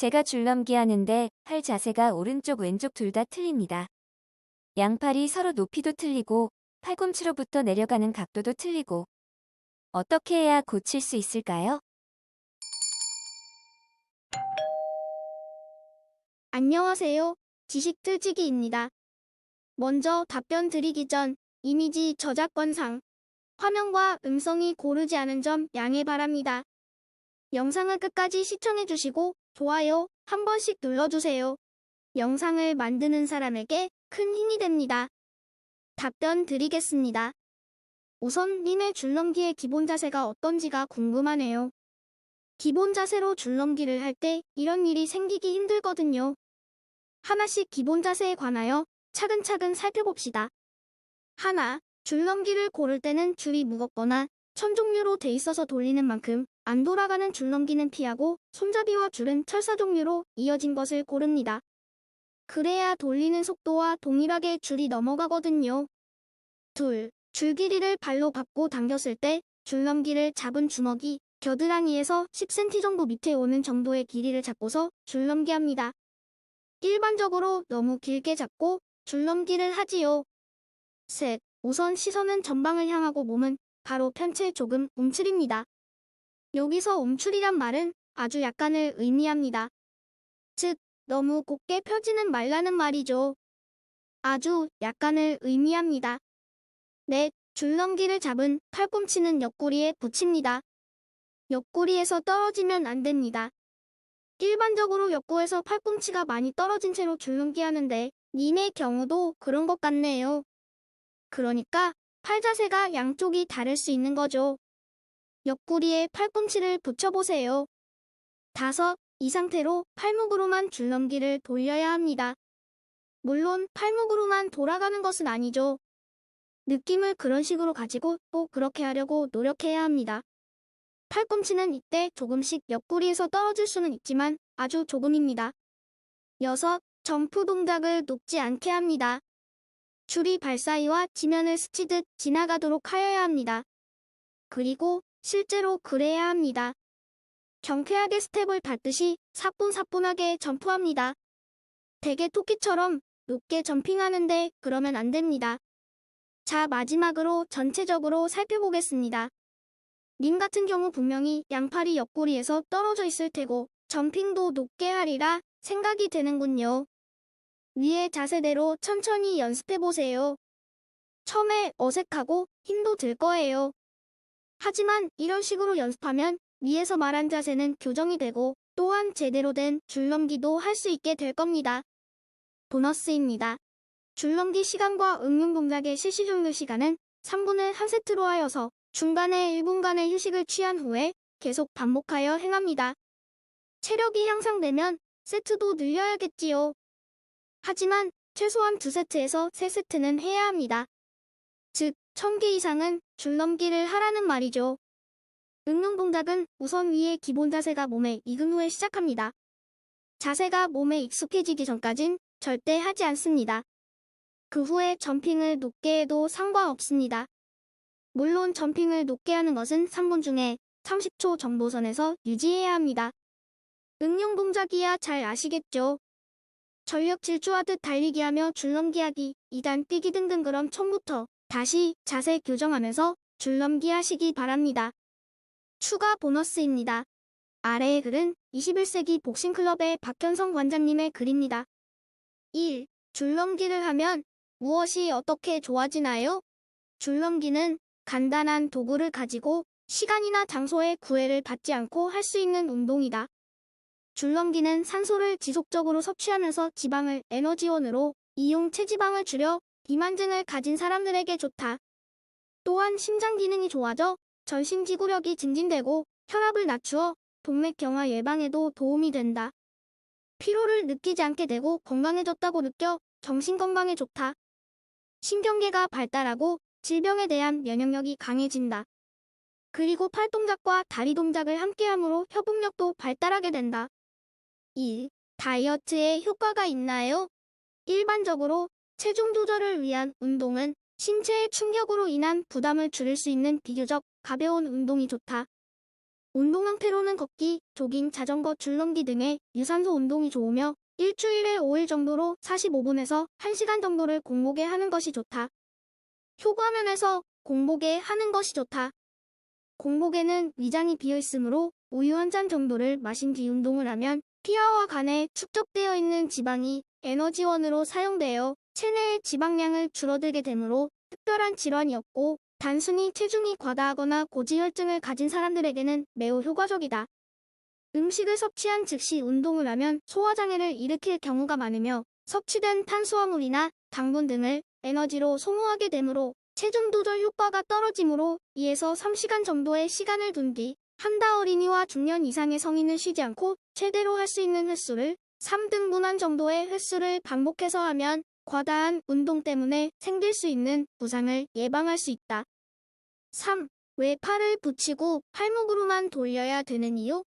제가 줄넘기 하는데 팔 자세가 오른쪽 왼쪽 둘 다 틀립니다. 양팔이 서로 높이도 틀리고 팔꿈치로부터 내려가는 각도도 틀리고 어떻게 해야 고칠 수 있을까요? 안녕하세요. 지식틀치기입니다. 먼저 답변 드리기 전 이미지 저작권상 화면과 음성이 고르지 않은 점 양해 바랍니다. 영상을 끝까지 시청해주시고 좋아요 한 번씩 눌러주세요. 영상을 만드는 사람에게 큰 힘이 됩니다. 답변 드리겠습니다. 우선 님의 줄넘기의 기본 자세가 어떤지가 궁금하네요. 기본 자세로 줄넘기를 할 때 이런 일이 생기기 힘들거든요. 하나씩 기본 자세에 관하여 차근차근 살펴봅시다. 하나, 줄넘기를 고를 때는 줄이 무겁거나 천 종류로 돼 있어서 돌리는 만큼 안 돌아가는 줄넘기는 피하고 손잡이와 줄은 철사 종류로 이어진 것을 고릅니다. 그래야 돌리는 속도와 동일하게 줄이 넘어가거든요. 둘, 줄 길이를 발로 밟고 당겼을 때 줄넘기를 잡은 주먹이 겨드랑이에서 10cm 정도 밑에 오는 정도의 길이를 잡고서 줄넘기 합니다. 일반적으로 너무 길게 잡고 줄넘기를 하지요. 셋, 우선 시선은 전방을 향하고 몸은 바로 편채 조금 움츠립니다. 여기서 움츠리란 말은 아주 약간을 의미합니다. 즉, 너무 곧게 펴지는 말라는 말이죠. 아주 약간을 의미합니다. 넷, 줄넘기를 잡은 팔꿈치는 옆구리에 붙입니다. 옆구리에서 떨어지면 안 됩니다. 일반적으로 옆구에서 팔꿈치가 많이 떨어진 채로 줄넘기 하는데 님의 경우도 그런 것 같네요. 그러니까 팔 자세가 양쪽이 다를 수 있는 거죠. 옆구리에 팔꿈치를 붙여보세요. 다섯, 이 상태로 팔목으로만 줄넘기를 돌려야 합니다. 물론 팔목으로만 돌아가는 것은 아니죠. 느낌을 그런 식으로 가지고 또 그렇게 하려고 노력해야 합니다. 팔꿈치는 이때 조금씩 옆구리에서 떨어질 수는 있지만 아주 조금입니다. 여섯, 점프 동작을 높지 않게 합니다. 줄이 발 사이와 지면을 스치듯 지나가도록 하여야 합니다. 그리고 실제로 그래야 합니다. 경쾌하게 스텝을 밟듯이 사뿐사뿐하게 점프합니다. 대개 토끼처럼 높게 점핑하는데 그러면 안 됩니다. 자, 마지막으로 전체적으로 살펴보겠습니다. 님 같은 경우 분명히 양팔이 옆구리에서 떨어져 있을 테고 점핑도 높게 하리라 생각이 되는군요. 위의 자세대로 천천히 연습해보세요. 처음에 어색하고 힘도 들 거예요. 하지만 이런 식으로 연습하면 위에서 말한 자세는 교정이 되고 또한 제대로 된 줄넘기도 할 수 있게 될 겁니다. 보너스입니다. 줄넘기 시간과 응용 동작의 실시 종료 시간은 3분을 한 세트로 하여서 중간에 1분간의 휴식을 취한 후에 계속 반복하여 행합니다. 체력이 향상되면 세트도 늘려야겠지요. 하지만 최소한 2세트에서 3세트는 해야 합니다. 즉, 1000개 이상은 줄넘기를 하라는 말이죠. 응용 동작은 우선 위의 기본 자세가 몸에 익은 후에 시작합니다. 자세가 몸에 익숙해지기 전까진 절대 하지 않습니다. 그 후에 점핑을 높게 해도 상관없습니다. 물론 점핑을 높게 하는 것은 3분 중에 30초 정도 선에서 유지해야 합니다. 응용 동작이야 잘 아시겠죠? 전력 질주하듯 달리기 하며 줄넘기 하기, 2단 뛰기 등등 그럼 처음부터 다시 자세 교정하면서 줄넘기 하시기 바랍니다. 추가 보너스입니다. 아래의 글은 21세기 복싱클럽의 박현성 관장님의 글입니다. 1. 줄넘기를 하면 무엇이 어떻게 좋아지나요? 줄넘기는 간단한 도구를 가지고 시간이나 장소의 구애를 받지 않고 할 수 있는 운동이다. 줄넘기는 산소를 지속적으로 섭취하면서 지방을 에너지원으로 이용 체지방을 줄여 비만증을 가진 사람들에게 좋다. 또한 심장 기능이 좋아져 전신 지구력이 증진되고 혈압을 낮추어 동맥경화 예방에도 도움이 된다. 피로를 느끼지 않게 되고 건강해졌다고 느껴 정신 건강에 좋다. 신경계가 발달하고 질병에 대한 면역력이 강해진다. 그리고 팔 동작과 다리 동작을 함께함으로 협응력도 발달하게 된다. 2. 다이어트에 효과가 있나요? 일반적으로 체중 조절을 위한 운동은 신체의 충격으로 인한 부담을 줄일 수 있는 비교적 가벼운 운동이 좋다. 운동 형태로는 걷기, 조깅, 자전거, 줄넘기 등의 유산소 운동이 좋으며 일주일에 5일 정도로 45분에서 1시간 정도를 공복에 하는 것이 좋다. 효과면에서 공복에 하는 것이 좋다. 공복에는 위장이 비어있으므로 우유 한 잔 정도를 마신 뒤 운동을 하면 피하와 간에 축적되어 있는 지방이 에너지원으로 사용되어 체내의 지방량을 줄어들게 되므로 특별한 질환이 없고 단순히 체중이 과다하거나 고지혈증을 가진 사람들에게는 매우 효과적이다. 음식을 섭취한 즉시 운동을 하면 소화장애를 일으킬 경우가 많으며 섭취된 탄수화물이나 당분 등을 에너지로 소모하게 되므로 체중 조절 효과가 떨어지므로 2에서 3시간 정도의 시간을 둔 뒤 한다. 어린이와 중년 이상의 성인은 쉬지 않고 최대로 할 수 있는 횟수를 3등분 정도의 횟수를 반복해서 하면 과다한 운동 때문에 생길 수 있는 부상을 예방할 수 있다. 3. 왜 팔을 붙이고 팔목으로만 돌려야 되는 이유?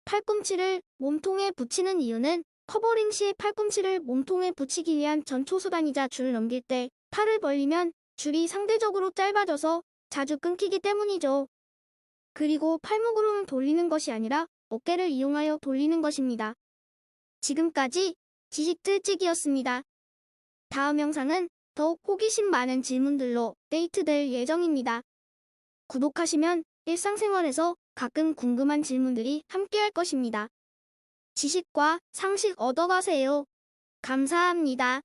팔꿈치를 몸통에 붙이는 이유는 커버링 시 팔꿈치를 몸통에 붙이기 위한 전초수단이자 줄을 넘길 때 팔을 벌리면 줄이 상대적으로 짧아져서 자주 끊기기 때문이죠. 그리고 팔목으로는 돌리는 것이 아니라 어깨를 이용하여 돌리는 것입니다. 지금까지 지식들찍이었습니다. 다음 영상은 더욱 호기심 많은 질문들로 업데이트될 예정입니다. 구독하시면 일상생활에서 가끔 궁금한 질문들이 함께할 것입니다. 지식과 상식 얻어가세요. 감사합니다.